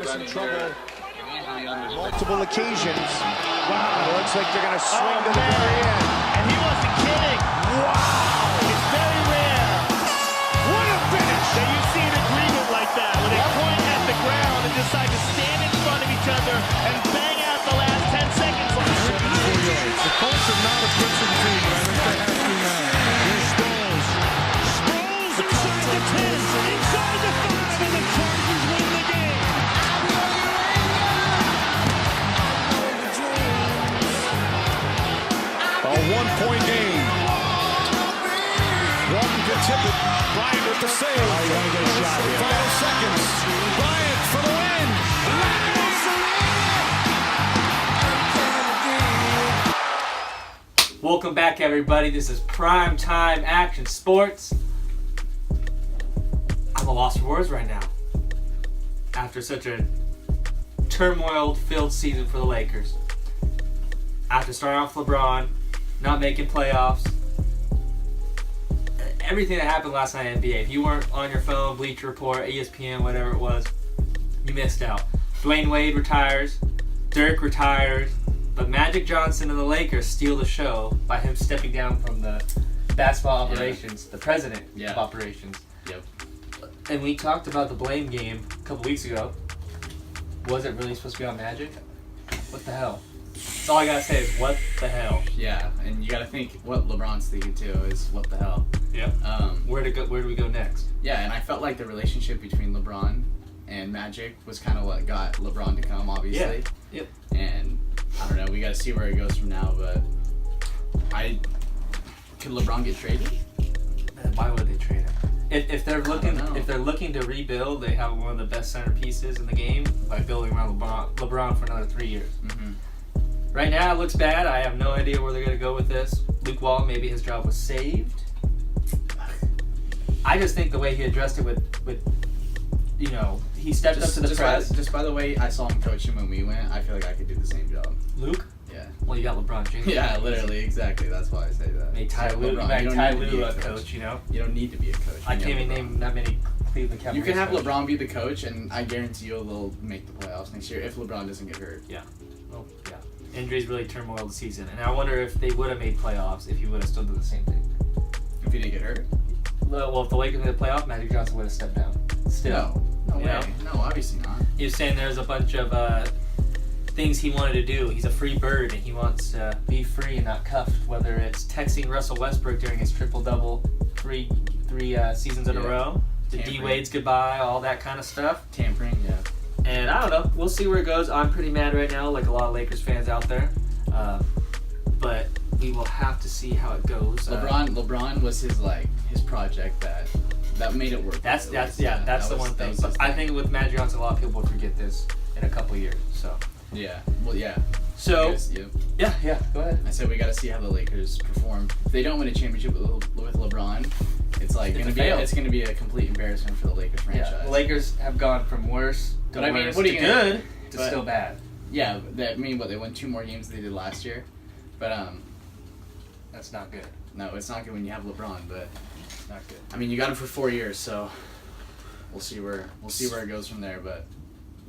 into some trouble multiple occasions. Wow, it looks like they're going to swing to the very end. And he wasn't kidding. Wow! It's very rare What a finish! that you see an agreement like that, where they point at the ground and decide to stand in front of each other and bang out the last 10 seconds. 74 yards. The Colts are not a blitzing team, but I think they have to now. Here's Sproles. Sproles inside the 10, inside the 5, and the Chargers win the game. A one-point game. Walton gets hit. Bryant with the save. Final seconds. Bryant for the win. Welcome back, everybody. This is Prime Time Action Sports. I'm a loss for words right now. After such a turmoil-filled season for the Lakers. After starting off LeBron, not making playoffs, everything that happened last night in NBA. If you weren't on your phone, Bleacher Report, ESPN, whatever it was, you missed out. Dwayne Wade retires, Dirk retires, but Magic Johnson and the Lakers steal the show by him stepping down from the basketball operations, the president of operations. Yep. And we talked about the blame game a couple weeks ago. Was it really supposed to be on Magic? What the hell? That's all I gotta say is what the hell. Yeah, and you gotta think what LeBron's thinking too is what the hell. Yep. Where do we go next? Yeah, and I felt like the relationship between LeBron and Magic was kind of what got LeBron to come, obviously. Yeah. Yep. And I don't know, we gotta see where it goes from now, but could LeBron get traded? Man, why would they trade him? If they're looking know. if they're looking to rebuild, they have one of the best centerpieces in the game by building around LeBron for another 3 years. Mm-hmm. Right now it looks bad. I have no idea where they're gonna go with this. Luke Walton, maybe his job was saved. I just think the way he addressed it with he stepped up to the press. Just by the way I saw him coach him when we went, I feel like I could do the same job. Luke? Yeah. Well, you got LeBron James. Yeah, literally, exactly. That's why I say that. Made Ty Lue You don't need to be a coach, you know? You don't need to be a coach. I You can't know even LeBron. name that many Cleveland Cavaliers. You can have coaches. LeBron be the coach, and I guarantee you they'll make the playoffs next year if LeBron doesn't get hurt. Yeah. Well, yeah. Injuries really turmoiled the season, and I wonder if they would have made playoffs if he would have still done the same thing. If he didn't get hurt? Well, if the Lakers made the playoff, Magic Johnson would have stepped down. Still. No You way. know? No, obviously not. He was saying there's a bunch of things he wanted to do. He's a free bird, and he wants to be free and not cuffed, whether it's texting Russell Westbrook during his triple-double three seasons in a row, to Tampering. D-Wade's goodbye, all that kind of stuff. Tampering, yeah. And I don't know. We'll see where it goes. I'm pretty mad right now, like a lot of Lakers fans out there. But we will have to see how it goes. LeBron was his project that made it work. That's the one thing. That was But his I thing. think with Magic Johnson, a lot of people will forget this in a couple years. So. Yeah. Well, yeah. So. Yep. Yeah. Go ahead. I said we got to see how the Lakers perform. If they don't win a championship with LeBron, it's gonna be a complete embarrassment for the Lakers franchise. Yeah, the Lakers have gone from worse to But I mean, worse what are to you gonna good do? to still bad. Yeah, they won 2 more games than they did last year, but That's not good. no, it's not good when you have LeBron. But It's not good. I mean, you got him for 4 years, so we'll see where it goes from there. But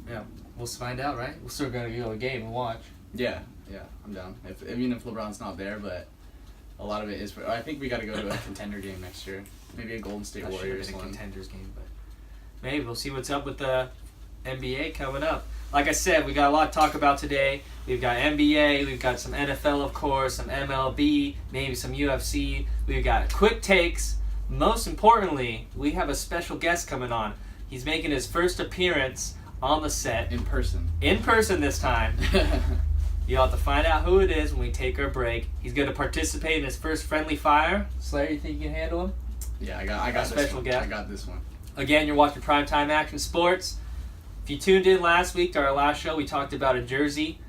Yeah, we'll find out, right? We're still gonna go to a game and watch. yeah, I'm down. Even if LeBron's not there, but a lot of it is. I think we got to go to a contender game next year. Maybe a Golden State That should Warriors have been a one. contenders game, but maybe we'll see what's up with the NBA coming up. Like I said, we got a lot to talk about today. We've got NBA, we've got some NFL, of course, some MLB, maybe some UFC. We've got quick takes. Most importantly, we have a special guest coming on. He's making his first appearance on the set. In person. In person this time. You'll have to find out who it is when we take our break. He's going to participate in his first friendly fire. Slayer, you think you can handle him? Yeah, I got this special one. guest. I got this one. Again, you're watching Primetime Action Sports. If you tuned in last week to our last show, we talked about a jersey.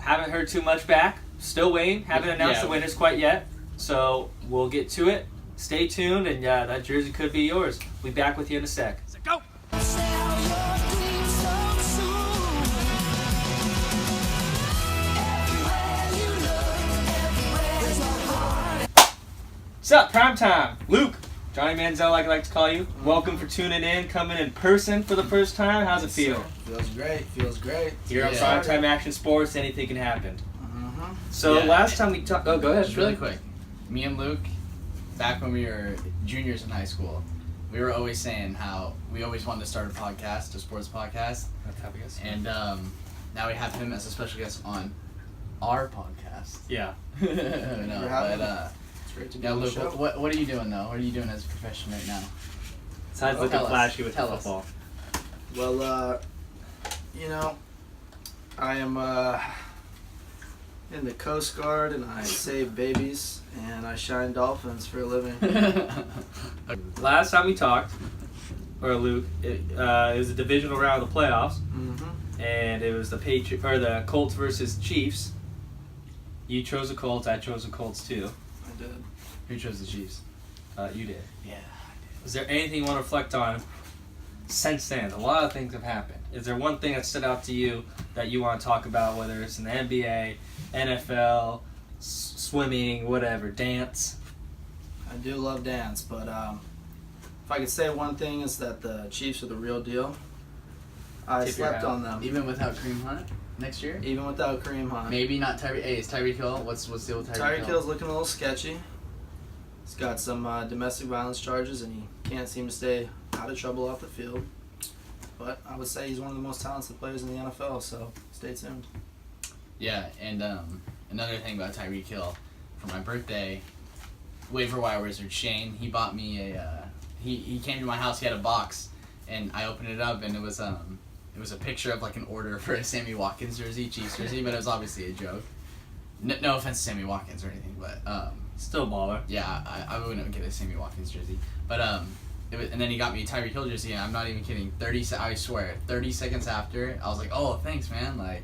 Haven't heard too much back. Still waiting. Haven't announced the winners quite yet. So we'll get to it. Stay tuned, and that jersey could be yours. We'll be back with you in a sec. Go! What's up, Primetime? Luke, Johnny Manziel, like I like to call you. Welcome for tuning in, coming in person for the first time. How's it feel? Feels great. Here on Yeah. Primetime Action Sports, anything can happen. Mm-hmm. So Yeah. last time we talked, go ahead. Just really quick. Me and Luke, back when we were juniors in high school, we were always saying how we always wanted to start a podcast, a sports podcast. And now we have him as a special guest on our podcast. Yeah. No, having but It's great to be yeah, on the Luke, show. what are you doing though? What are you doing as a profession right now? Besides looking Tell us. flashy with the Tell us. football. Well, I am in the Coast Guard and I save babies and I shine dolphins for a living. Last time we talked, or Luke, it was a divisional round of the playoffs, Mm-hmm. and it was the Colts versus Chiefs. You chose the Colts. I chose the Colts too. I did. Who chose the Chiefs? You did. Yeah. Is there anything you want to reflect on since then? A lot of things have happened. Is there one thing that stood out to you that you want to talk about, whether it's in the NBA, NFL, swimming, whatever, dance? I do love dance, but if I could say one thing is that the Chiefs are the real deal. I Tip your slept hat. on them. Even without Kareem Hunt next year? Even without Kareem Hunt. Maybe not Tyreek. Hey, is Tyreek Hill? What's the deal with Tyreek Tyreek Hill? Hill's looking a little sketchy. He's got some domestic violence charges and he can't seem to stay out of trouble off the field. But I would say he's one of the most talented players in the NFL, so stay tuned. Yeah, and another thing about Tyreek Hill, for my birthday, waiver wire wizard Shane, he bought me a. He came to my house. He had a box, and I opened it up, and it was a picture of like an order for a Sammy Watkins jersey, Chiefs jersey, but it was obviously a joke. No offense to Sammy Watkins or anything, but Still baller. yeah, I wouldn't get a Sammy Watkins jersey, but and then he got me a Tyreek Hill jersey, and I'm not even kidding. 30 seconds after, I was like, oh, thanks, man. Like,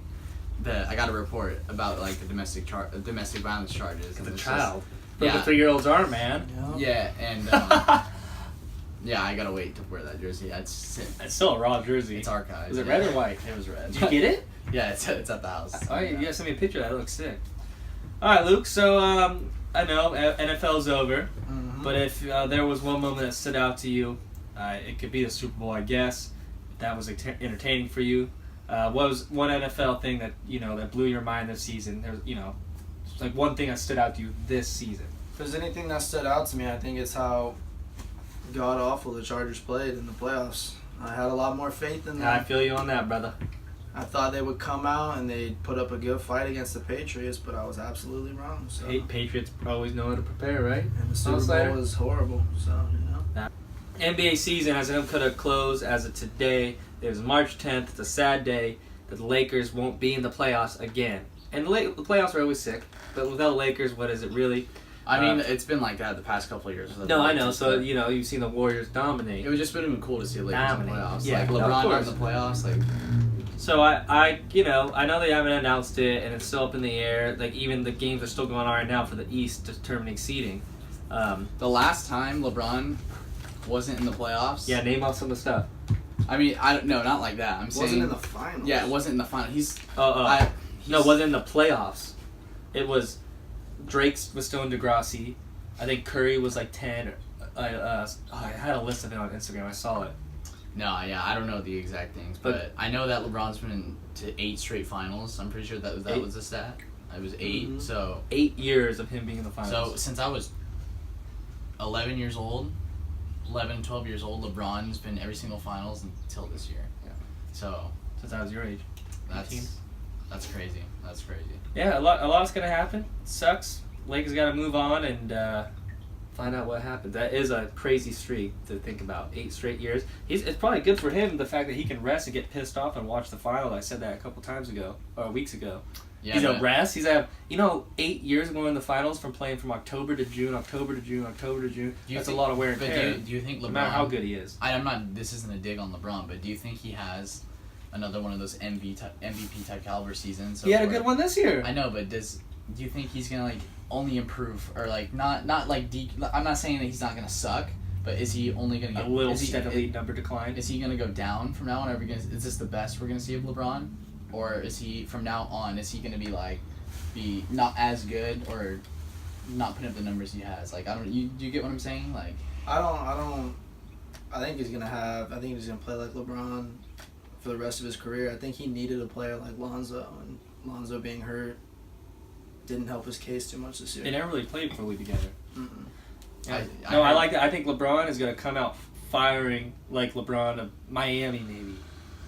I got a report about like the domestic violence charges. The and it's child. just- Broke yeah. the 3-year-olds arm, man. Yeah, and yeah, I gotta wait to wear that jersey. It's It's still a raw jersey. it's archived. Was it yeah. red or white? It was red. Did you get it? Yeah, it's at the house. Oh, you gotta send me a picture of that. It looks sick. All right, Luke. So I know NFL's over, Mm-hmm. but if there was one moment that stood out to you, it could be the Super Bowl, I guess. If that was entertaining for you. What was one NFL thing that that blew your mind this season? There's like one thing that stood out to you this season. If there's anything that stood out to me, I think it's how god awful the Chargers played in the playoffs. I had a lot more faith in them. I feel you on that, brother. I thought they would come out and they'd put up a good fight against the Patriots, but I was absolutely wrong. So. Patriots always know how to prepare, right? And the Super Slater? Bowl was horrible, so, NBA season has come to a close as of today. It was March 10th. It's a sad day that the Lakers won't be in the playoffs again. And the playoffs are always sick, but without the Lakers, what is it really? I mean, it's been like that the past couple of years. No, I know. So, you've seen the Warriors dominate. It would just been cool to see the Lakers in the Dominate. playoffs. Yeah, like of LeBron course. in the playoffs. Like, So I know they haven't announced it, and it's still up in the air. Like even the games are still going on right now for the East determining seeding. the last time LeBron wasn't in the playoffs. Yeah, name off some of the stuff. I mean, I don't know, not like that. I'm it saying. wasn't in the finals. Yeah, it wasn't in the final. He's. No, it he's- wasn't in the playoffs. It was Drake was still in Degrassi. I think Curry was like 10. I had a list of it on Instagram. I saw it. No, yeah, I don't know the exact things, but I know that LeBron's been to 8 straight finals. I'm pretty sure that Eight? was the stat. It was 8. Mhm. So 8 years of him being in the finals. so since I was 11 years old, 11, 12 years old, LeBron's been every single finals until this year. Yeah. So Since I was your age. 18. that's crazy. That's crazy. Yeah, a lot's gonna happen. It sucks. Lakers got to move on and find out what happened. That is a crazy streak to think about. 8 straight years. It's probably good for him, the fact that he can rest and get pissed off and watch the final. I said that a couple times ago, or weeks ago. Yeah, He's a but- rest. He's 8 years going in the finals from playing from October to June, October to June, October to June. Do you That's think- a lot of wear and but tear. do you think LeBron? No matter how good he is. I'm not. This isn't a dig on LeBron, but do you think he has another one of those MVP type caliber seasons? He had a good one this year. I know, but do you think he's gonna like only improve or like not like I'm not saying that he's not gonna suck, but is he only gonna get A little is he- steadily number decline. Is he gonna go down from now on? Is this the best we're gonna see of LeBron, or is he from now on? Is he gonna be not as good or not putting up the numbers he has? Like I don't. Do you get what I'm saying? Like I think he's gonna play like LeBron for the rest of his career. I think he needed a player like Lonzo, and Lonzo being hurt didn't help his case too much this year. They never really played fully together. Mm-mm. Yeah. I like that. I think LeBron is going to come out firing like LeBron of Miami, maybe.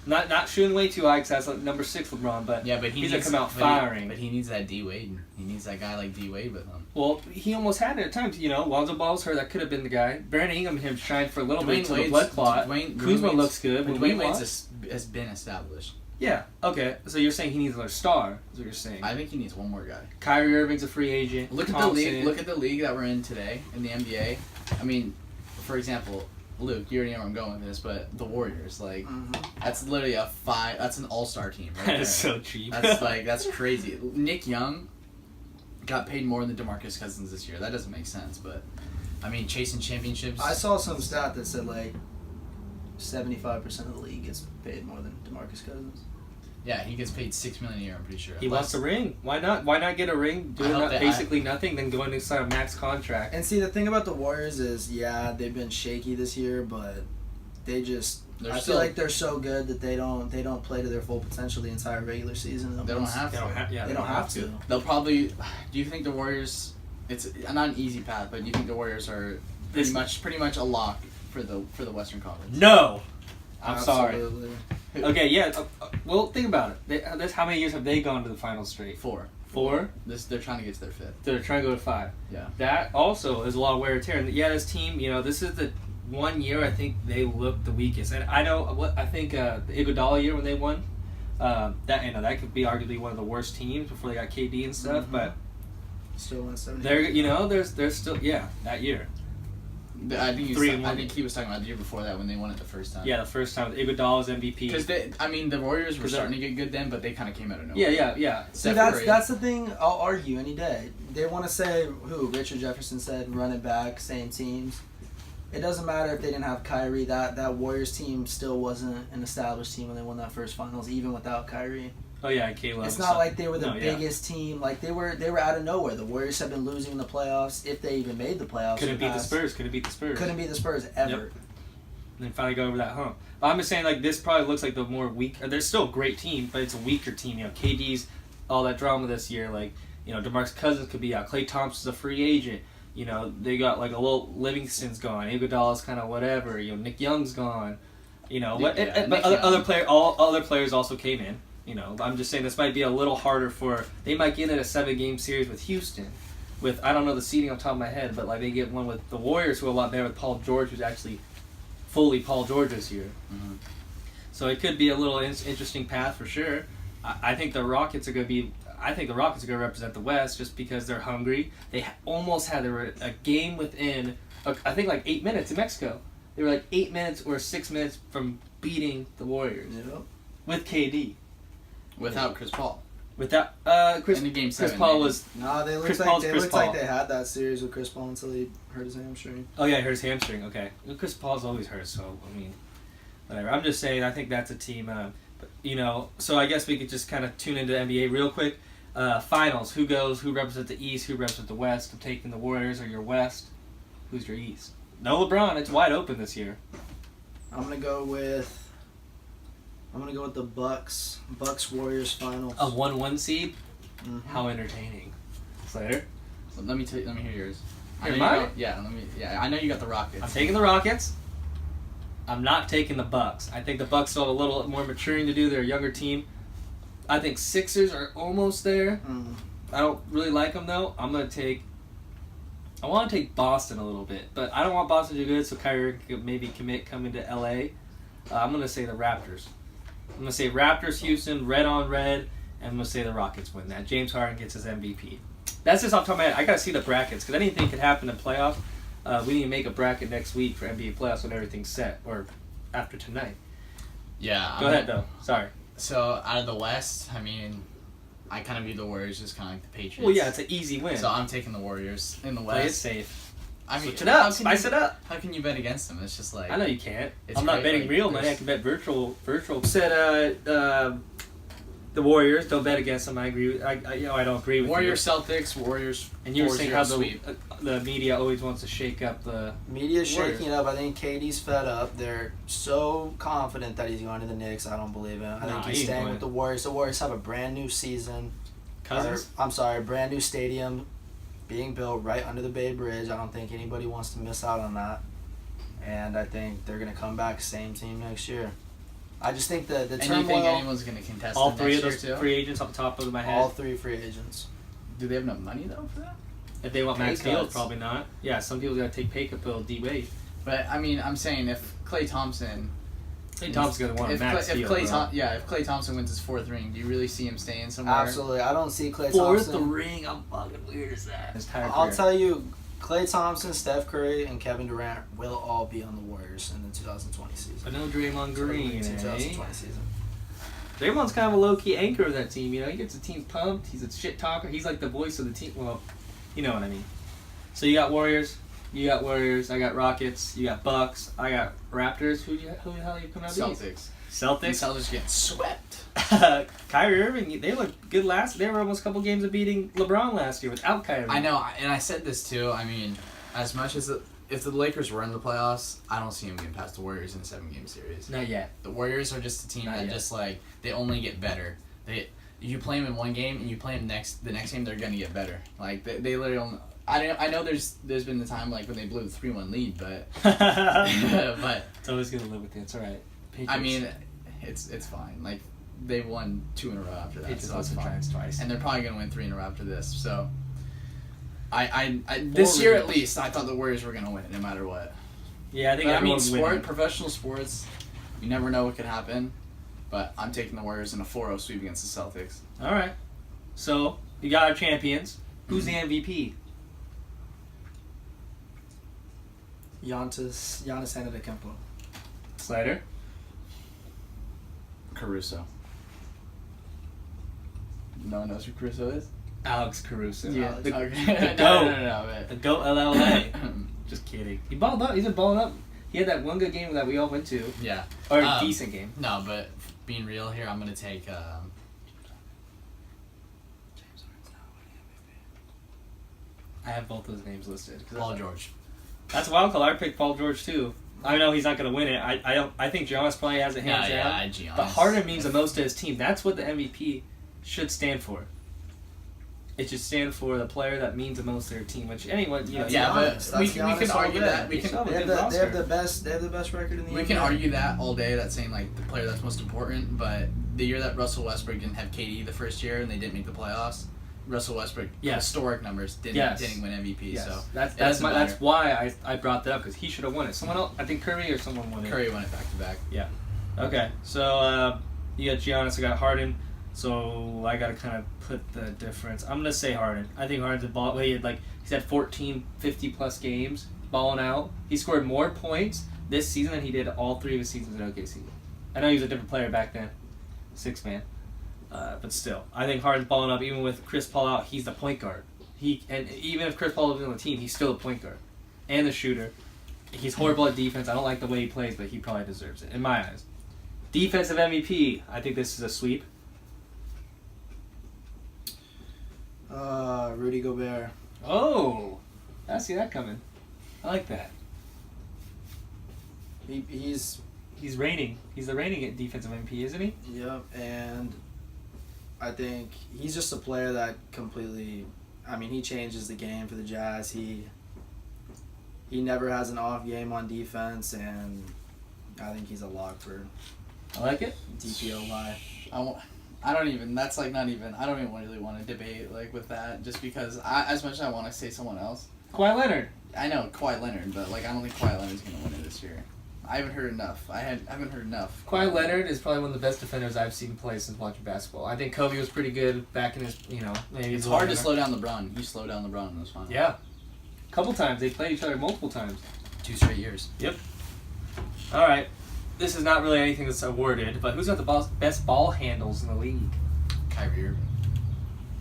Not shooting way too high because that's like number 6 LeBron, but he's going to come out firing. But he needs that D Wade. He needs that guy like D Wade with him. Well, he almost had it at times. Lonzo Ball was hurt. That could have been the guy. Brandon Ingram him shined for a little bit to the blood clot. Kuzma looks good. Dwayne Wade has been established. Yeah. Okay. So you're saying he needs another star? Is what you're saying? I think he needs one more guy. Kyrie Irving's a free agent. Look at the league. Look at the league that we're in today in the NBA. I mean, for example, Luke, you already know where I'm going with this, but the Warriors, like, that's literally that's an all-star team right That is so cheap. That's crazy. Nick Young got paid more than DeMarcus Cousins this year. That doesn't make sense, but, I mean, chasing championships. I saw some stat that said, like, 75% of the league gets paid more than DeMarcus Cousins. Yeah, he gets paid $6 million a year, I'm pretty sure. He wants a ring. Why not? Why not get a ring, doing basically nothing, then going to sign a max contract? And see, the thing about the Warriors is, yeah, they've been shaky this year, but I feel like they're so good that they don't play to their full potential the entire regular season. They don't have to. They don't have to. They'll probably. Do you think the Warriors? It's not an easy path, but do you think the Warriors are pretty much a lock for the Western Conference? No, I'm Absolutely. sorry. Okay, yeah. Well, think about it. How many years have they gone to the finals straight? 4. 4? They're trying to get to their 5th. They're trying to go to 5. Yeah. That also is a lot of wear and tear. And yeah, this team, this is the one year I think they looked the weakest. And I think the Iguodala year when they won, that could be arguably one of the worst teams before they got KD and stuff. But still won 70. They're still that year. I think he was talking about the year before that when they won it the first time. Yeah, the first time Iguodala's MVP. Because the Warriors were starting to get good then, but they kind of came out of nowhere. Yeah. See, that's the thing. I'll argue any day. They want to say Richard Jefferson said, run it back, same teams. It doesn't matter if they didn't have Kyrie. That Warriors team still wasn't an established team when they won that first finals, even without Kyrie. Oh yeah, Caleb. It's not like they were the biggest team. Like they were out of nowhere. The Warriors have been losing in the playoffs, if they even made the playoffs. Couldn't beat the Spurs. Couldn't beat the Spurs ever. Yep. And then finally go over that hump. But I'm just saying, like, this probably looks like the more weak. They're still a great team, but it's a weaker team. KD's all that drama this year. Like, DeMarcus Cousins could be out. Klay Thompson's a free agent. They got like a little Livingston's gone. Iguodala's kind of whatever. Nick Young's gone. But other players also came in. I'm just saying this might be a little harder they might get in a 7-game series with Houston. With, I don't know the seeding on top of my head, but like they get one with the Warriors, who are a lot better with Paul George, who's actually fully Paul George this year. Mm-hmm. So it could be a little interesting path for sure. I think the Rockets are going to represent the West just because they're hungry. They they were a game within, I think like 8 minutes in Mexico. They were like 8 minutes or 6 minutes from beating the Warriors with KD. Without Chris Paul. Without Chris. In the game 7. Chris Paul was. No, they looked like they had that series with Chris Paul until he hurt his hamstring. Oh yeah, he hurt his hamstring. Okay, Chris Paul's always hurt, so I mean, whatever. I'm just saying, I think that's a team. So I guess we could just kind of tune into the NBA real quick. Finals. Who represents the East? Who represents the West? I'm taking the Warriors or your West. Who's your East? No LeBron. It's wide open this year. I'm gonna go with the Bucks. Warriors finals. A 1-1 seed. Mm-hmm. How entertaining. Slater. So let me hear yours. I know you got the Rockets. I'm taking the Rockets. I'm not taking the Bucks. I think the Bucks still have a little more maturing to do. They're a younger team. I think Sixers are almost there. Mm. I don't really like them though. I want to take Boston a little bit, but I don't want Boston to do good. So Kyrie could maybe coming to LA. I'm gonna say the Raptors. I'm going to say Raptors, Houston, red on red, and I'm going to say the Rockets win that. James Harden gets his MVP. That's just off the top of my head. I got to see the brackets, because anything could happen in playoffs. We need to make a bracket next week for NBA playoffs when everything's set, or after tonight. Yeah. Go ahead, though. Sorry. So, out of the West, I mean, I kind of view the Warriors as kind of like the Patriots. Well, yeah, it's an easy win. So, I'm taking the Warriors in the West. Play it safe. I mean, switch it up. Spice it up. How can you bet against them? It's just like... I know you can't. I'm not betting real money. I can bet virtual. Said the Warriors. Don't bet against them. I agree. I don't agree with Warriors, you. Celtics, Warriors. And you were saying 4-0 how sweep. the media always wants to shake up the Media's Warriors. shaking it up. I think KD's fed up. They're so confident that he's going to the Knicks. I don't believe it. I think he he's ain't staying going. with the Warriors. The Warriors have a brand new season. Cousins. Brand new stadium being built right under the Bay Bridge. I don't think anybody wants to miss out on that. And I think they're going to come back same team next year. I just think the And you turmoil, think anyone's going to contest All them three of next those year, too? free agents off the top of my head. all three free agents. Do they have enough money, though, for that? If they want Pay max deals, cuts. probably not. Yeah, some people got to take pay cut bill D-Wade. But, I mean, I'm saying if Klay Thompson... Klay Thompson's going to want a max deal. if Klay Thompson wins his 4th ring, do you really see him staying somewhere? Absolutely. I don't see Klay Fourth Thompson. ring, I'm fucking weird as that. His entire I'll career. tell you, Klay Thompson, Steph Curry, and Kevin Durant will all be on the Warriors in the 2020 season. But no Draymond Green, 2020 eh? season. Draymond's kind of a low-key anchor of that team, you know? He gets the team pumped. He's a shit talker. He's like the voice of the team. Well, you know what I mean. So you got Warriors. You got Warriors. I got Rockets. You got Bucks. I got Raptors. Who the hell are you coming out of these? Celtics. Celtics. The Celtics getting swept. Kyrie Irving, they looked good last. They were almost a couple games of beating LeBron last year without Kyrie. I know, and I said this too. I mean, as much as if the Lakers were in the playoffs, I don't see them getting past the Warriors in a 7-game series. Not yet. The Warriors are just a team Not that yet. just like they only get better. You play them in one game and you play them the next game, they're gonna get better. Like they literally only. I know there's been the time like when they blew the 3-1 lead, but but It's always gonna live with you. It's all right. Patriots. I mean, it's fine. Like they've won 2 in a row after that, Patriots so it's lost to fine. Giants twice. And they're probably gonna win 3 in a row after this. So I this year at least I thought the Warriors were gonna win it no matter what. Yeah, I think But I mean, everyone's winning. professional sports, you never know what could happen. But I'm taking the Warriors in a 4-0 sweep against the Celtics. All right. So you got our champions. Who's the MVP? Giannis Antetokounmpo. Slider. Caruso. No one knows who Caruso is? Alex Caruso. Yeah. The, Okay. the no, GOAT. no, The GOAT LLA. Just kidding. He balled up. He's been balling up. He had that one good game that we all went to. Yeah. Or a decent game. No, but being real here, I'm going to take... I have both those names listed. Paul George. That's a wild call. I picked Paul George too. I know he's not going to win it. I don't. I think Giannis probably has it hands down. Giannis. But Harden means the most to his team. That's what the MVP should stand for. It should stand for the player that means the most to their team. Which anyone, you know, That's yeah, Giannis. but we That's can Giannis argue all day. that. We can They have the best record in the We NBA. can argue that all day. That's saying like the player that's most important. But the year that Russell Westbrook didn't have KD the first year and they didn't make the playoffs, Russell Westbrook historic numbers didn't win MVP. Yes. So that's why I brought that up because he should have won it. Someone else, I think Curry or someone won it. Curry won it back to back. Yeah. Okay. So you got Giannis, I got Harden. So I got to kind of put the difference. I'm gonna say Harden. I think Harden's a ball. He's had 14, 50+ games balling out. He scored more points this season than he did all 3 of his seasons at OKC. I know he was a different player back then, 6-man. But still, I think Harden's balling up. Even with Chris Paul out, he's the point guard. And even if Chris Paul was on the team, he's still a point guard and the shooter. He's horrible at defense. I don't like the way he plays, but he probably deserves it in my eyes. Defensive MVP. I think this is a sweep. Rudy Gobert. Oh, I see that coming. I like that. He's reigning. He's the reigning defensive MVP, isn't he? Yep, and I think he's just a player that completely. I mean, he changes the game for the Jazz. He never has an off game on defense, and I think he's a lock for I like it. DPOY. I don't even. That's like not even. I don't even really want to debate like with that, just because as much as I want to say someone else. Kawhi Leonard. I know Kawhi Leonard, but like I don't think Kawhi Leonard's gonna win it this year. I haven't heard enough. I haven't heard enough. Kawhi Leonard is probably one of the best defenders I've seen play since watching basketball. I think Kobe was pretty good back in his, maybe It's hard to slow down LeBron. You slowed down LeBron in this final. Yeah. A couple times. They played each other multiple times. 2 straight years. Yep. All right. This is not really anything that's awarded, but who's got the best ball handles in the league? Kyrie Irving.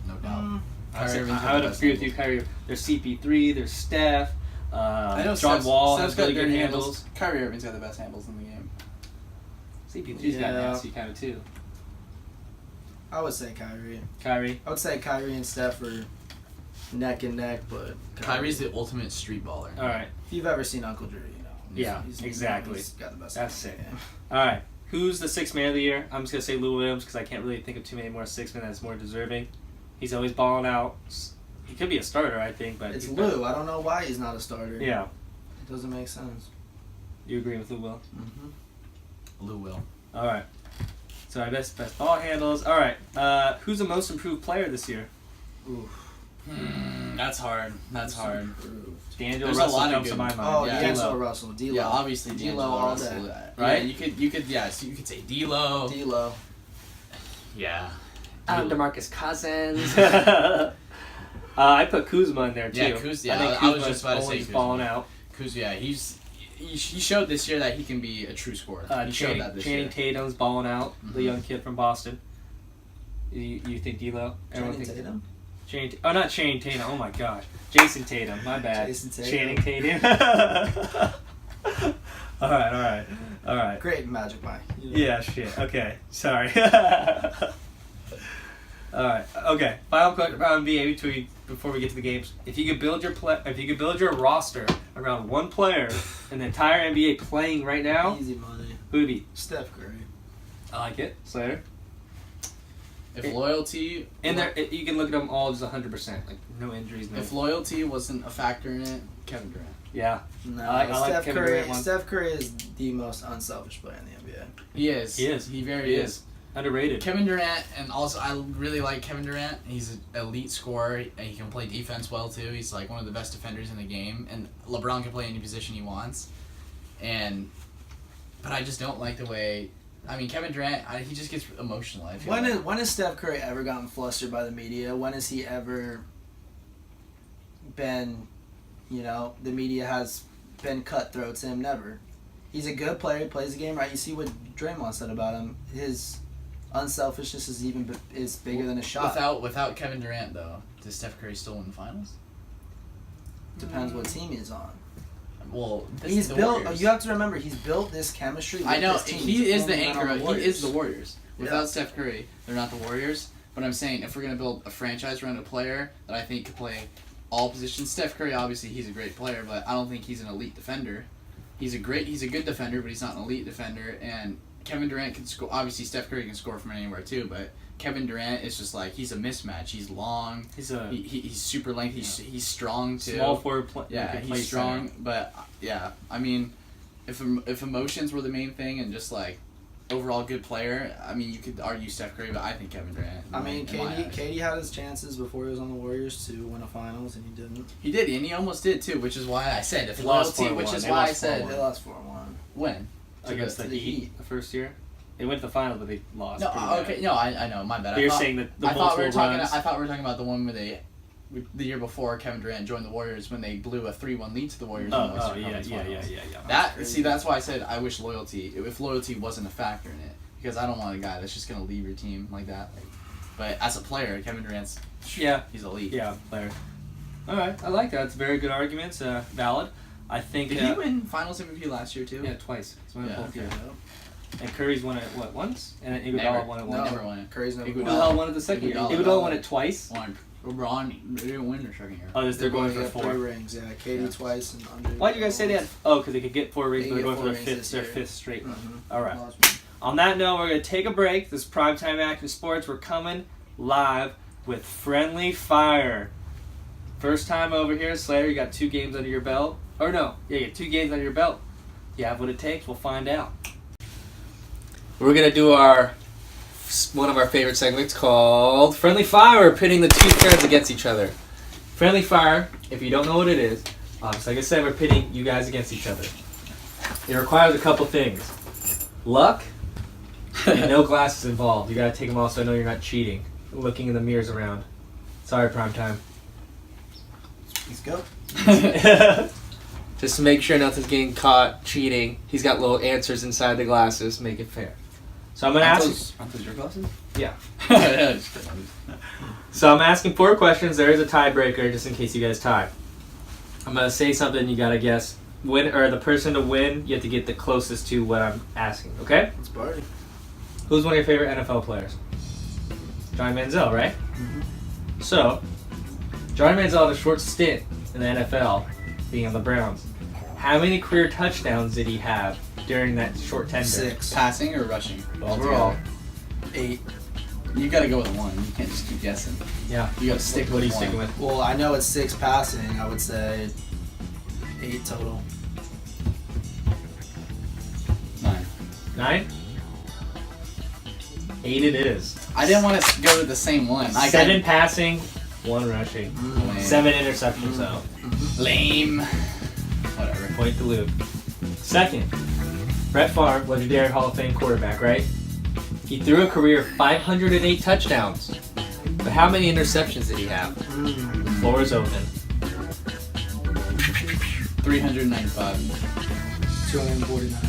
No doubt. Kyrie Irving's got I would the best agree with you, handles. Kyrie. There's CP3, there's Steph, I know John Wall Steph's has got really good good handles. handles. Kyrie Irving's got the best handles in the game. CP3's got Yeah. nasty kind of too. I would say Kyrie. Kyrie. I would say Kyrie and Steph are neck and neck, but Kyrie's the ultimate street baller. All right. If you've ever seen Uncle Drew, you know. Yeah, exactly. He's got the best. That's game. sick. All right. Who's the sixth man of the year? I'm just gonna say Lou Williams because I can't really think of too many more six men that's more deserving. He's always balling out. He could be a starter, I think, but It's he's Lou. I don't know why he's not a starter. Yeah. It doesn't make sense. You agree with Lou Will? Mm-hmm. Lou will. All right. So our best ball handles. All right. Who's the most improved player this year? That's hard. That's hard. D'Angelo There's a Russell lot of comes to good- my mind. Oh, Yeah. D'Angelo D'Lo. Russell. D'Lo. Yeah, obviously D'Lo D'Angelo all Russell. day. Right? Yeah, you could say D'Lo. D'Lo. Yeah. DeMarcus Cousins. I put Kuzma in there too. Yeah, Kuz. I think I was Kuzma's just about to say always Kuzma. balling out. Kuz, yeah, he showed this year that he can be a true scorer. He showed that this Channing year. Tatum's balling out. The Mhm. young kid from Boston. You think D'Lo? Everyone Channing thinks Tatum. Not Channing Tatum. Oh my gosh, Jason Tatum. My bad. Jason Tatum. Channing Tatum. all right. Great Magic Mike. Yeah, shit. Okay, sorry. All right. Okay. Final question about NBA before we get to the games. If you could build your roster around one player in the entire NBA playing right now, Easy money. who would it be? Steph Curry. I like it. Slater. If loyalty, And you can look at them all just 100%, like no injuries, no. if loyalty wasn't a factor in it, Kevin Durant. Yeah. No, I like Steph Kevin Curry. Durant one. Steph Curry is the most unselfish player in the NBA. He is. He is. He very He is. Underrated. Kevin Durant, and also I really like Kevin Durant. He's an elite scorer. And he can play defense well too. He's like one of the best defenders in the game. And LeBron can play any position he wants. But I just don't like the way. I mean, Kevin Durant, he just gets emotional. I feel like. When has Steph Curry ever gotten flustered by the media? When has he ever been, the media has been cutthroat to him? Never. He's a good player. He plays the game right. You see what Draymond said about him. His unselfishness is bigger than his shot. Without Kevin Durant though, does Steph Curry still win the finals? Depends what team he's on. Well, He's built. You have to remember, he's built this chemistry. With I know this team. he He's is the only been on anchor. He Warriors. is the Warriors. Without Yeah. Steph Curry, they're not the Warriors. But I'm saying if we're gonna build a franchise around a player that I think could play all positions, Steph Curry obviously he's a great player, but I don't think he's an elite defender. He's a good defender, but he's not an elite defender. And Kevin Durant can score. Obviously, Steph Curry can score from anywhere too, but Kevin Durant is just like he's a mismatch. He's long. He's super lengthy. He's strong too. Small forward. Yeah, he's strong. But yeah, I mean, if emotions were the main thing and just like overall good player, I mean, you could argue Steph Curry, but I think Kevin Durant. I mean, KD had his chances before he was on the Warriors to win a finals, and he didn't. He did, and he almost did too, which is why I said if They lost loyalty, 4-1. which is They why I lost said 4-1. They lost 4-1. when. Against to the the Heat the first year. They went to the finals, but they lost. No, pretty bad. okay, no, I know, my bad. But you're saying that the I thought we were multiple talking. runs. I thought we were talking about the one where the year before Kevin Durant joined the Warriors when they blew a 3-1 lead to the Warriors. in the Western yeah. Conference Finals. That's See, that's why I said I wish loyalty. If loyalty wasn't a factor in it, because I don't want a guy that's just gonna leave your team like that. But as a player, Kevin Durant's he's elite. Yeah, player. All right, I like that. It's very good arguments. Valid. I think. Did he win Finals MVP last year too? Yeah, twice. He's won it both okay. years. And Curry's won it once, and then Iguodala Never. won it No. once. Never won it. Curry's never Iguodala. won. Iguodala won it the second year. Iguodala. Iguodala won it twice. Won. LeBron didn't win their second year. Oh, they're going for get 4. 3 rings. Yeah, KD twice and Andre. Why'd you guys say they had? Oh, because they could get 4 rings, They but they're get going for 4 their rings fifth. this Their year. 5th straight one. Mm-hmm. All right. On that note, we're gonna take a break. This is Primetime Action Sports. We're coming live with Friendly Fire. First time over here, Slayer. You got 2 games under your belt. Or no, yeah, you got 2 games under your belt. You have what it takes. We'll find out. We're gonna do one of our favorite segments called Friendly Fire. We're pitting the 2 cards against each other. Friendly Fire. If you don't know what it is, so like I said, we're pitting you guys against each other. It requires a couple things: luck, and no glasses involved. You gotta take them all so I know you're not cheating. Looking in the mirrors around. Sorry, Primetime. Let's go. Just to make sure nothing's getting caught cheating, he's got little answers inside the glasses. Make it fair. So I'm gonna ask. Aren't those your glasses? Yeah. Yeah, just kidding. So I'm asking 4 questions. There is a tiebreaker just in case you guys tie. I'm gonna say something. You gotta guess. The person to win, you have to get the closest to what I'm asking. Okay? Let's party. Who's one of your favorite NFL players? Johnny Manziel, right? So, Johnny Manziel had a short stint in the NFL, being on the Browns. How many career touchdowns did he have during that short tenure? 6. Passing or rushing? Overall. 8. You gotta go with one. You can't just keep guessing. Yeah. You gotta stick with What are you one. sticking with? Well, I know it's 6 passing. I would say 8 total. 9. 9? 8 it is. I didn't want to go to the same one. 7 passing, 1 rushing. Lame. 7 interceptions though. Lame. Whatever. Point to Luke. Second, Brett Favre, legendary Hall of Fame quarterback, right? He threw a career of 508 touchdowns. But how many interceptions did he have? The floor is open. 395. 249.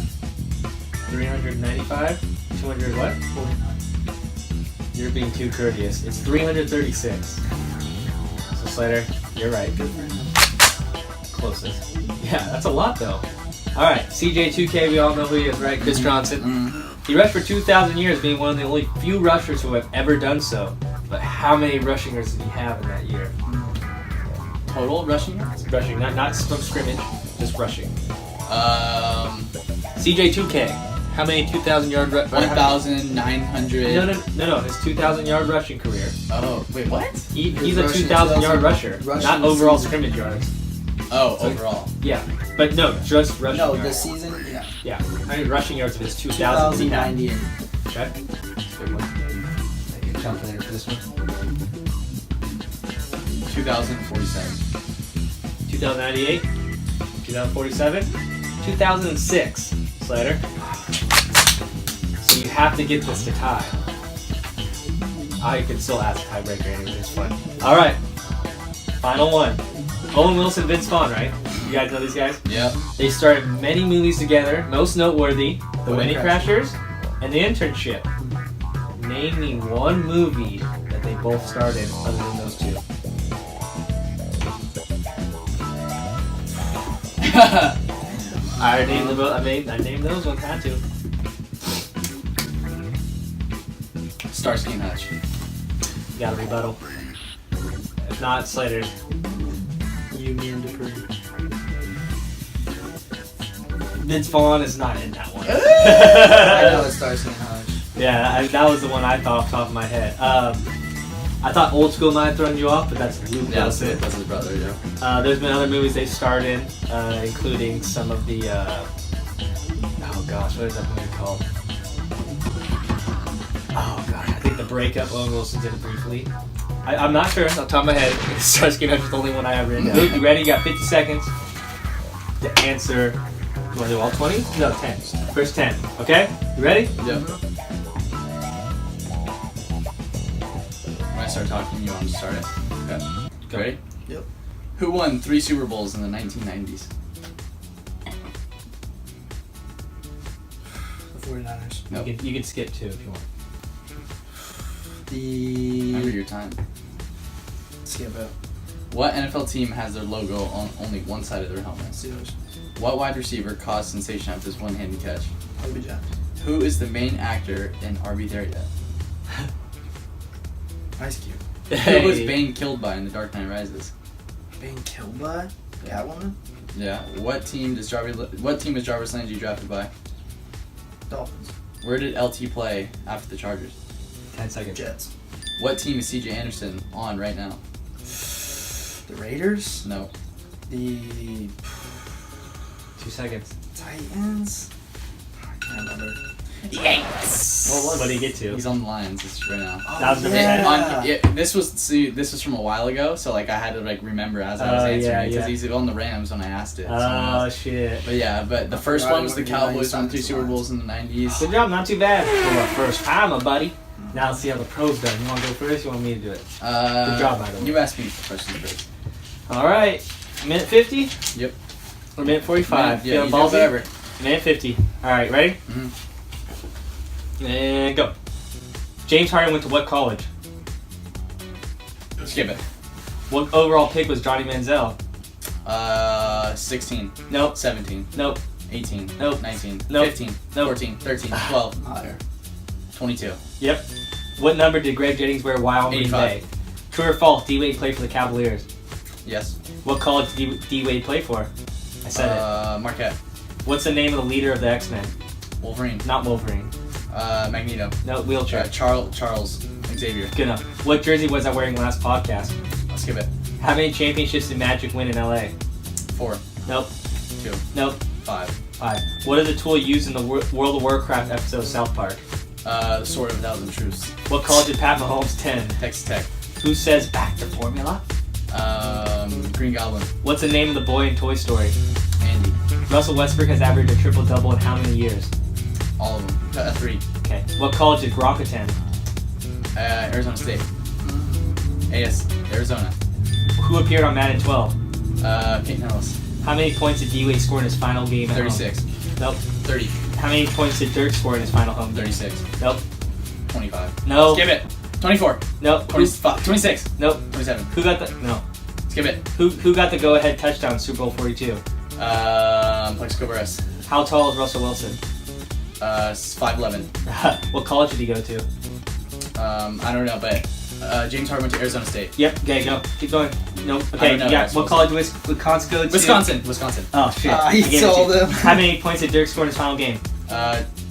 395? 200 what? 49. You're being too courteous. It's 336. So Slater, you're right. Good for him. Closest. Yeah, that's a lot though. Alright, CJ2K, we all know who he is, right? Chris Johnson. He rushed for 2,000 years, being one of the only few rushers who have ever done so. But how many rushing yards did he have in that year? Total rushing yards? Rushing, not from scrimmage, just rushing. CJ2K, how many 2,000 yard 1,900. No, his 2,000 yard rushing career. Oh, wait, what? He's a rushing 2,000 yard rusher, rushing not overall season. scrimmage yards. Oh, overall. Yeah, but no, just rushing No, yards. this season, yeah. Yeah, how many rushing yards of his 2,000 did he have? 2,098. Check. Good one. Make a calculator for this one. 2,047. 2098, 2047, 2006. Slater. So you have to get this to tie. I can still ask a tiebreaker anyway, it's fun. Alright. Final one. Owen Wilson, Vince Vaughn, right? You guys know these guys? Yep. They started many movies together, most noteworthy, The Wedding Wedding Crashers and The Internship. Name me one movie that they both starred in other than those two. I named them both. I named those ones. Had to. Starsky and Hutch. You got a rebuttal. If not, Slater. You, me, and Dupree. Vince Vaughn is not in that one. I know it's Starsky and Hutch. Yeah, that was the one I thought off the top of my head. I thought Old School might have thrown you off, but that's Luke Wilson. That's his brother, yeah. There's been other movies they starred in, including some of the. Oh gosh, what is that movie called? Oh gosh, I think The Breakup. Owen Wilson did it briefly. I'm not sure. Off the top of my head, Starsky and Hutch is the only one I have written down. Luke, you ready? You got 50 seconds to answer. You want to do all 20? No, 10. First 10. Okay? You ready? Yep. When I start talking, you want to start it? Okay. Go. Ready? Yep. Who won 3 Super Bowls in the 1990s? The 49ers. Nope. You can skip 2 if you want. Remember The... your time. Skip it. What NFL team has their logo on only one side of their helmet? Steelers. What wide receiver caused sensation after this one-handed catch? OBJ. Who is the main actor in Are We There Yet? Ice Cube. Who was Bane killed by in The Dark Knight Rises? Being killed by? Catwoman? Yeah. What team is Jarvis Landry drafted by? Dolphins. Where did LT play after the Chargers? 10 seconds. Jets. What team is CJ Anderson on right now? The Raiders? No. The 2 seconds. Titans? I can't remember. Yanks! What did he get to? He's on the Lions right now. That was the This was from a while ago, so like I had to like remember as I was answering because he's on the Rams when I asked it. Oh shit. But the first one was the Cowboys won 3 Super Bowls in the 90s. Good job, not too bad for a first timer, buddy. Now let's see how the pros done. You want to go first? You want me to do it? Good job, by the way. You asked me the question first. All right, minute 50 Yep. or minute 45. Yeah, Feeling ballsy? whatever. Minute 50. All right, ready? Mhm. And go. James Harden went to what college? Skip it. What overall pick was Johnny Manziel? 16. Nope. 17. Nope. 18. Nope. 19. Nope. 15. Nope. 14. 13. 12. Higher. 22. Yep. What number did Greg Jennings wear while on Green 85. Bay? True or false? D-Wade played for the Cavaliers. Yes. What college did D-Wade play for? I said it. Marquette. What's the name of the leader of the X-Men? Wolverine. Not Wolverine. Magneto. No, wheelchair. Charles Xavier. Good enough. What jersey was I wearing last podcast? I'll skip it. How many championships did Magic win in LA? 4. Nope. 2. Nope. 5. 5. What is the tool used in the World of Warcraft episode of South Park? The Sword of a Thousand Truths. What college did Pat Mahomes attend? Texas Tech. Who says back to formula? Green Goblin. What's the name of the boy in Toy Story? Andy. Russell Westbrook has averaged a triple-double in how many years? All of them. 3. Okay. What college did Gronk attend? Arizona State. Arizona. Who appeared on Madden 12? Peyton Hillis. How many points did D-Wade score in his final game at 36. home? Nope. 30. How many points did Dirk score in his final home game? 36. Nope. 25. No. Skip it. 24. Nope. 25. 26. Nope. 27. Who got the... No. Skip it. Who got the go-ahead touchdown in Super Bowl 42? Plexico Barres. How tall is Russell Wilson? 5'11". What college did he go to? I don't know, but James Harden went to Arizona State. Yep. Okay, go. Keep going. Nope. I Okay, don't know. yeah. What college did Wisconsin go to? Wisconsin. Oh, shit. He I gave it to told you. him. How many points did Dirk score in his final game?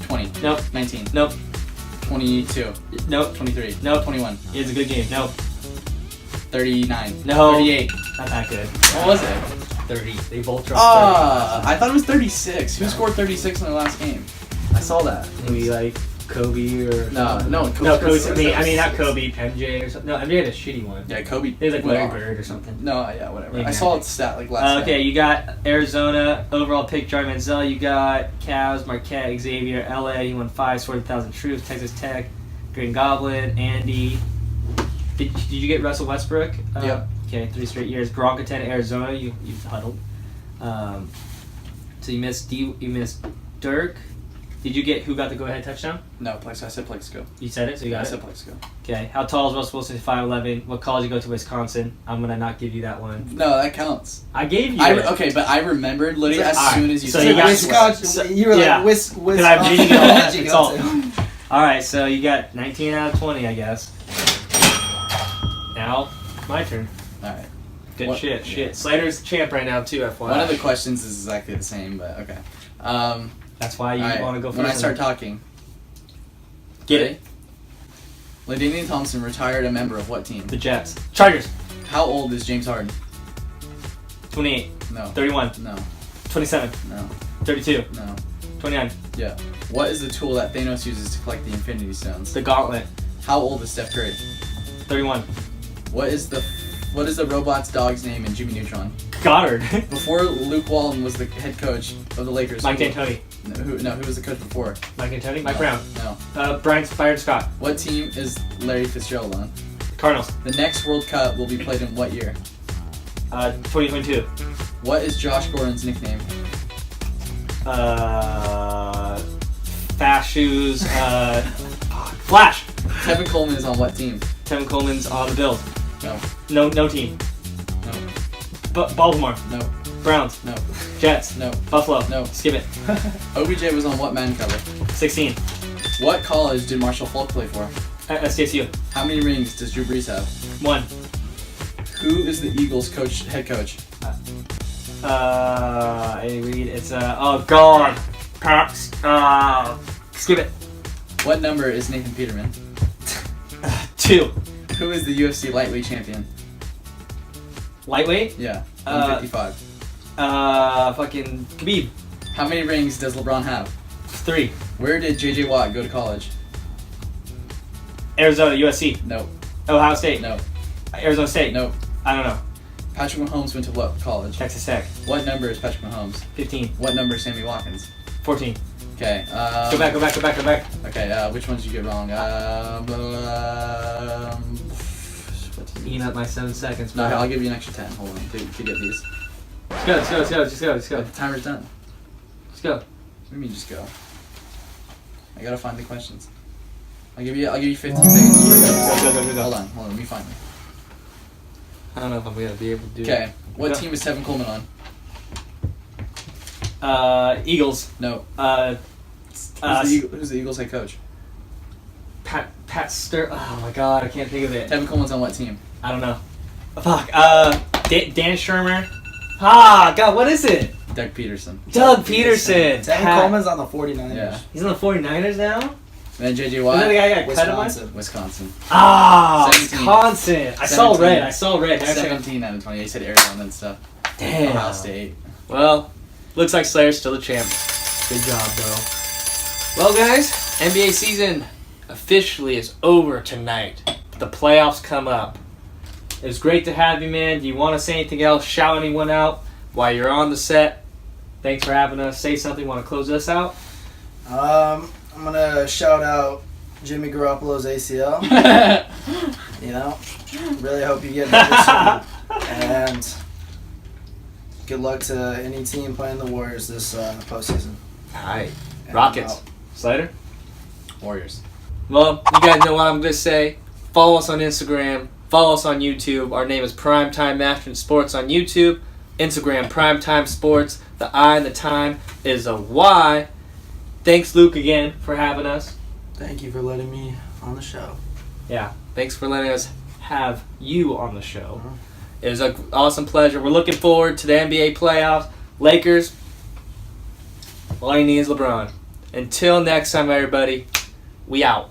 20. Nope. 19. Nope. 22. Nope. 23. Nope. 21. It was a good game. Nope. 39. No. 38. Not that good. What was it? 30. They both dropped I thought it was 36. Who scored 36 in their last game? I saw that. 30. Maybe like Kobe or... No, Kobe. No, Kobe. I mean, not Kobe. MJ or something. No, MJ had a shitty one. Yeah, Kobe. It was like Larry No. Bird or something. No, yeah, whatever. Maybe I saw not. the stat like last Okay, night. you got Arizona overall pick Johnny Manziel. You got Cavs, Marquette, Xavier, LA. You won 5. Sword of a Thousand Truths. Texas Tech, Green Goblin, Andy. Did you get Russell Westbrook? Yep. Okay, 3 straight years. Gronk attended Arizona. You huddled. So you missed Dirk. Did you get who got the go-ahead touchdown? No, I said Plexico. You said it, so you got I it. said Plexico. Okay. How tall is Russell Wilson? 5'11". What college did you go to? Wisconsin. I'm gonna not give you that one. No, that counts. I gave you it. Okay, but I remembered literally as Alright, soon as you so said you got Wisconsin. so- You were yeah. like Wisconsin. Because I'm reading it all. Where'd you It's go all. to? All right, so you got 19 out of 20, I guess. Now, my turn. Alright. Good What- shit. yeah. Shit. Slater's champ right now too. FYI. One of the questions is exactly the same, but okay. That's why you Alright, want to go first. when I start talking. Get Ready? it. LaDainian Thompson retired a member of what team? The Jets. Chargers. How old is James Harden? 28. No. 31. No. 27. No. 32. No. 29. Yeah. What is the tool that Thanos uses to collect the Infinity Stones? The Gauntlet. How old is Steph Curry? 31. What is the robot's dog's name in Jimmy Neutron? Goddard. Before Luke Walton was the head coach of the Lakers. Mike who- D'Antoni. Who was the coach before? Mike D'Antoni. Mike No. Brown. No. Byron Scott. What team is Larry Fitzgerald on? Cardinals. The next World Cup will be played in what year? 2022. What is Josh Gordon's nickname? Fast shoes. Flash. Tevin Coleman is on what team? Tevin Coleman's on the Bills. No. No team. No. Baltimore. No. Browns. No. Jets. No. Buffalo. No. Skip it. OBJ was on what Madden cover? 16. What college did Marshall Falk play for? SDSU. How many rings does Drew Brees have? 1. Who is the Eagles' head coach? Andy Reid. It's oh god. Skip it. What number is Nathan Peterman? 2. Who is the UFC lightweight champion? Lightweight. Yeah, 155. Fucking Khabib. How many rings does LeBron have? 3. Where did J.J. Watt go to college? Arizona. USC. No. Ohio State. No. Arizona State. No. I don't know. Patrick Mahomes went to what college? Texas Tech. What number is Patrick Mahomes? 15. What number is Sammy Watkins? 14. Okay. Go back. Okay. Which ones did you get wrong? Eating up my 7 seconds. No, bro. I'll give you an extra 10. Hold on to get these. Let's go. The timer's done. Let's go. What do you mean just go? I gotta find the questions. I'll give you 15 seconds. Go. Hold on. Let me find them. I don't know if I'm gonna be able to do it. Okay. What Go. team is Tevin Coleman on? Eagles. No. Uh, Who's the Eagles head coach? Pat Stur. Oh my God, I can't think of it. Tevin Coleman's on what team? I don't know. Fuck. Dan Shermer. Ah, God, what is it? Doug Peterson. Doug Peterson. Tevin Coleman's on the 49ers. Yeah. He's on the 49ers now? And then J.J. Is that the Watt, guy that cut him? Wisconsin. Wisconsin. Ah, 17. Wisconsin. I saw 17. red. I saw red. Next second. 17 out of 20. He said Arizona and stuff. Damn. Ohio State. Well, looks like Slayer's still the champ. Good job, though. Well, guys, NBA season officially is over tonight. The playoffs come up. It was great to have you, man. Do you want to say anything else? Shout anyone out while you're on the set? Thanks for having us. Say something. Want to close us out? I'm gonna shout out Jimmy Garoppolo's ACL. You know, really hope you get better soon. And good luck to any team playing the Warriors this postseason. All right. And Rockets. out. Slater? Warriors. Well, you guys know what I'm going to say. Follow us on Instagram. Follow us on YouTube. Our name is Primetime Mastering Sports on YouTube. Instagram, Primetime Sports. The I and the time is a Y. Thanks, Luke, again, for having us. Thank you for letting me on the show. Yeah, thanks for letting us have you on the show. It was an awesome pleasure. We're looking forward to the NBA playoffs. Lakers, all you need is LeBron. Until next time, everybody, we out.